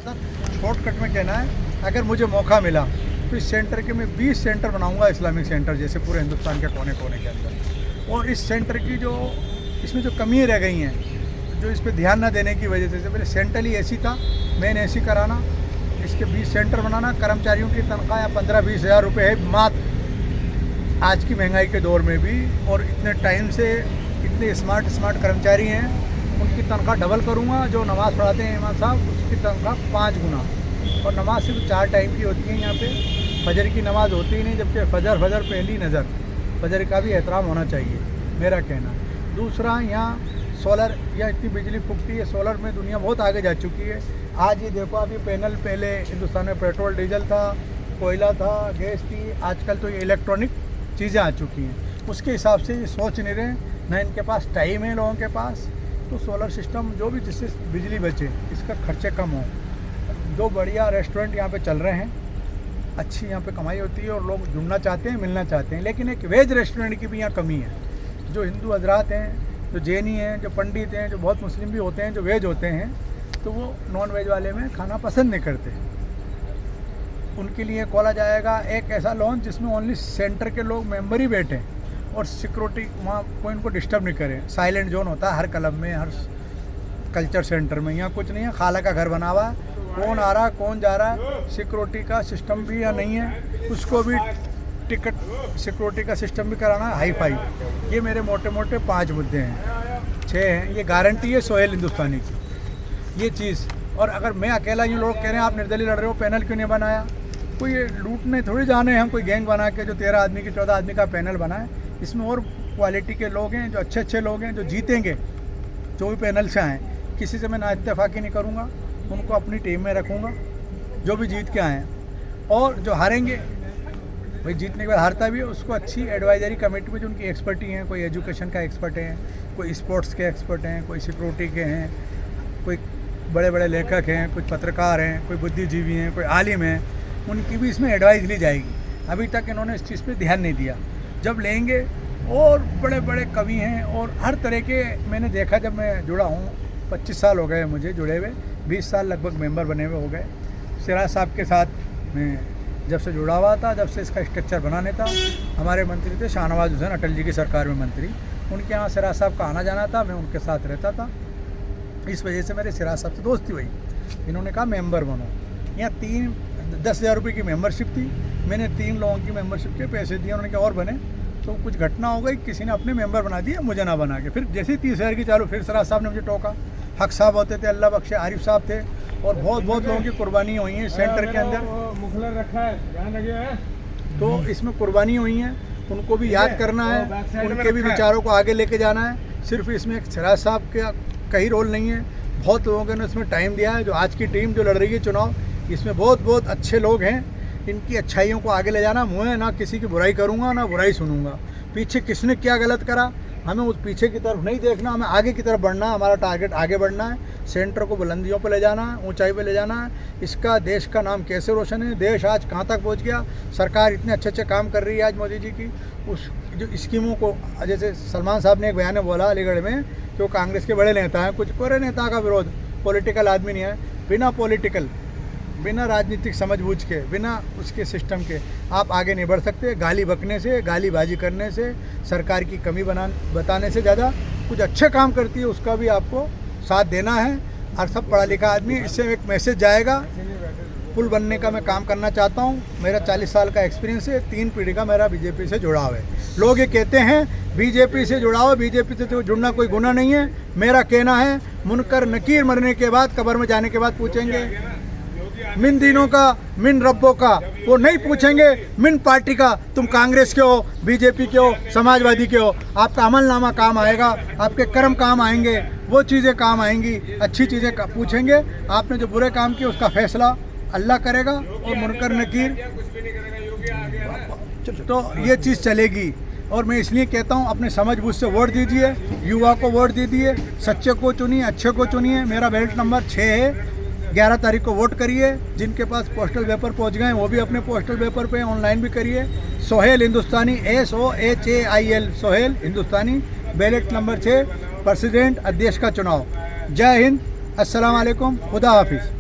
ज़्यादा शॉर्टकट में कहना है, अगर मुझे मौका मिला तो इस सेंटर के मैं 20 सेंटर बनाऊंगा, इस्लामिक सेंटर जैसे पूरे हिंदुस्तान के कोने कोने के अंदर। और इस सेंटर की जो इसमें जो कमी रह गई हैं, जो इस पर ध्यान ना देने की वजह से, पहले सेंट्रल ही एसी था, मेन एसी कराना, इसके 20 सेंटर बनाना, कर्मचारियों की तनख्वाह या 15-20 हज़ार रुपये है मात्र आज की महंगाई के दौर में भी। और इतने टाइम से इतने स्मार्ट कर्मचारी हैं, उनकी तनख्वाह डबल करूँगा। जो नमाज़ पढ़ाते हैं इमाम साहब, उसकी तनख्वाह 5 गुना। और नमाज सिर्फ 4 टाइम की होती है यहाँ पे, फजर की नमाज़ होती ही नहीं, जबकि फजर पहली नज़र, फजर का भी एहतराम होना चाहिए, मेरा कहना। दूसरा, यहाँ सोलर या इतनी बिजली फूकती है, सोलर में दुनिया बहुत आगे जा चुकी है। आज ये देखो, अभी पैनल, पहले हिंदुस्तान में पेट्रोल डीजल था, कोयला था, गैस थी, आजकल तो ये इलेक्ट्रॉनिक चीज़ें आ चुकी हैं। उसके हिसाब से ये सोच नहीं रहे, ना इनके पास टाइम है लोगों के पास। तो सोलर सिस्टम जो भी, जिससे बिजली बचे, इसका खर्चे कम हो। 2 बढ़िया रेस्टोरेंट यहाँ पे चल रहे हैं, अच्छी यहाँ पे कमाई होती है और लोग जुड़ना चाहते हैं, मिलना चाहते हैं। लेकिन एक वेज रेस्टोरेंट की भी यहाँ कमी है। जो हिंदू हजरात हैं, जो जैनी हैं, जो पंडित हैं, जो बहुत मुस्लिम भी होते हैं, जो वेज होते हैं, तो वो नॉन वेज वाले में खाना पसंद नहीं करते। उनके लिए खोला जाएगा एक ऐसा लॉन्च जिसमें ओनली सेंटर के लोग मेंबर ही बैठें और सिक्योरिटी वहाँ कोई उनको डिस्टर्ब नहीं करे। साइलेंट जोन होता है हर क्लब में, हर कल्चर सेंटर में। यहाँ कुछ नहीं है, खाला का घर बना हुआ है, कौन आ रहा है कौन जा रहा है, सिक्योरिटी का सिस्टम भी या नहीं है, उसको भी टिकट सिक्योरिटी का सिस्टम भी कराना है हाई फाई। ये मेरे मोटे मोटे 5 मुद्दे हैं, 6 हैं। ये गारंटी है सोहेल हिंदुस्तानी की ये चीज़। और अगर मैं अकेला, यूँ लोग कह रहे हैं आप निर्दलीय लड़ रहे हो, पैनल क्यों नहीं बनाया, कोई लूटने थोड़ी जाने हैं हम, कोई गैंग बना के जो 13 आदमी की 14 आदमी का पैनल बनाए। इसमें और क्वालिटी के लोग हैं, जो अच्छे लोग हैं, जो जीतेंगे, जो भी पैनल से आएँ। किसी से मैं ना इत्तेफाकी नहीं करूँगा, उनको अपनी टीम में रखूँगा जो भी जीत के आएँ। और जो हारेंगे, भाई जीतने के बाद हारता भी है, उसको अच्छी एडवाइजरी कमेटी में जो उनकी एक्सपर्टी हैं, कोई एजुकेशन का एक्सपर्ट है, कोई स्पोर्ट्स के एक्सपर्ट हैं, कोई सिक्योरिटी के हैं, कोई बड़े बड़े लेखक हैं, कुछ पत्रकार हैं, कोई बुद्धिजीवी हैं, कोई आलिम हैं, उनकी भी इसमें एडवाइस ली जाएगी। अभी तक इन्होंने इस चीज़ पे ध्यान नहीं दिया, जब लेंगे। और बड़े बड़े कवि हैं और हर तरह के मैंने देखा, जब मैं जुड़ा हूँ 25 साल हो गए मुझे जुड़े हुए, 20 साल लगभग मेंबर बने हुए हो गए। सिराज साहब के साथ मैं जब से जुड़ा हुआ था, जब से इसका स्ट्रक्चर बनाने था, हमारे मंत्री थे शाहनवाज हुसैन, अटल जी की सरकार में मंत्री, उनके यहाँ सिराज साहब का आना जाना था, मैं उनके साथ रहता था। इस वजह से मेरे सिराज साहब से दोस्ती हुई। इन्होंने कहा मेंबर बनो। यहाँ 10,000 रुपये की मेंबरशिप थी, मैंने 3 लोगों की मेंबरशिप के पैसे दिए, उन्होंने कहा और बने। तो कुछ घटना हो गई, किसी ने अपने मेंबर बना दिया, मुझे ना बना के। फिर जैसे ही 30,000 की चालू, फिर सिराज साहब ने मुझे टोका। हक साहब होते थे, अल्लाह बख्शे, आरिफ साहब थे, और बहुत लोगों की कुर्बानी हुई है सेंटर के अंदर। मुखलर रखा है, ध्यान रखिए। तो इसमें कुर्बानी हुई है, उनको भी याद करना है, उनके भी विचारों को आगे लेके जाना है। सिर्फ इसमें एक सिराज साहब का ही रोल नहीं है, बहुत लोगों ने इसमें टाइम दिया है। जो आज की टीम जो लड़ रही है चुनाव, इसमें बहुत अच्छे लोग हैं। इनकी अच्छाइयों को आगे ले जाना। मैं ना किसी की बुराई करूँगा, ना बुराई सुनूंगा। पीछे किसने क्या गलत करा, हमें उस पीछे की तरफ नहीं देखना, हमें आगे की तरफ बढ़ना है। हमारा टारगेट आगे बढ़ना है, सेंटर को बुलंदियों पर ले जाना है, ऊंचाई पर ले जाना है। इसका देश का नाम कैसे रोशन है, देश आज कहाँ तक पहुँच गया, सरकार इतने अच्छे काम कर रही है आज मोदी जी की। उस जो स्कीमों को, जैसे सलमान साहब ने एक बयान में बोला अलीगढ़ में कि वो कांग्रेस के बड़े नेता हैं, कुछ बड़े नेता का विरोध, पॉलिटिकल आदमी नहीं है। बिना राजनीतिक समझबूझ के, बिना उसके सिस्टम के आप आगे नहीं बढ़ सकते। गाली बकने से, गालीबाजी करने से, सरकार की कमी बताने से ज़्यादा कुछ अच्छे काम करती है उसका भी आपको साथ देना है। और सब पढ़ा लिखा आदमी, इससे एक मैसेज जाएगा। पुल बनने का मैं काम करना चाहता हूँ। मेरा 40 साल का एक्सपीरियंस है, 3 पीढ़ी का मेरा बीजेपी से जुड़ाव है। लोग ये कहते हैं बीजेपी से जुड़ाव, बीजेपी से तो जुड़ना कोई गुनाह नहीं है। मेरा कहना है, मुनकर नकीर मरने के बाद, कब्र में जाने के बाद पूछेंगे मिन दिनों का, मिन रब्बों का, वो नहीं पूछेंगे मिन पार्टी का, तुम कांग्रेस के हो, बीजेपी के हो, समाजवादी के हो। आपका अमलनामा काम आएगा, आपके कर्म काम आएंगे, वो चीज़ें काम आएंगी, अच्छी चीज़ें पूछेंगे। आपने जो बुरे काम किए उसका फैसला अल्लाह करेगा। और मुनकर नकीर, तो ये चीज़ चलेगी। और मैं इसलिए कहता हूँ, अपने समझ-बूझ से वोट दीजिए, युवा को वोट दीजिए, सच्चे को चुनिए, अच्छे को चुनिए। मेरा बैलेट नंबर 6 है। 11 तारीख को वोट करिए। जिनके पास पोस्टल पेपर पहुंच गए वो भी अपने पोस्टल पेपर पे ऑनलाइन भी करिए। सोहेल हिंदुस्तानी, SOHAIL, सोहेल हिंदुस्तानी, बैलेट नंबर 6, प्रेसिडेंट अध्यक्ष का चुनाव। जय हिंद, अस्सलाम वालेकुम, खुदा हाफिज़।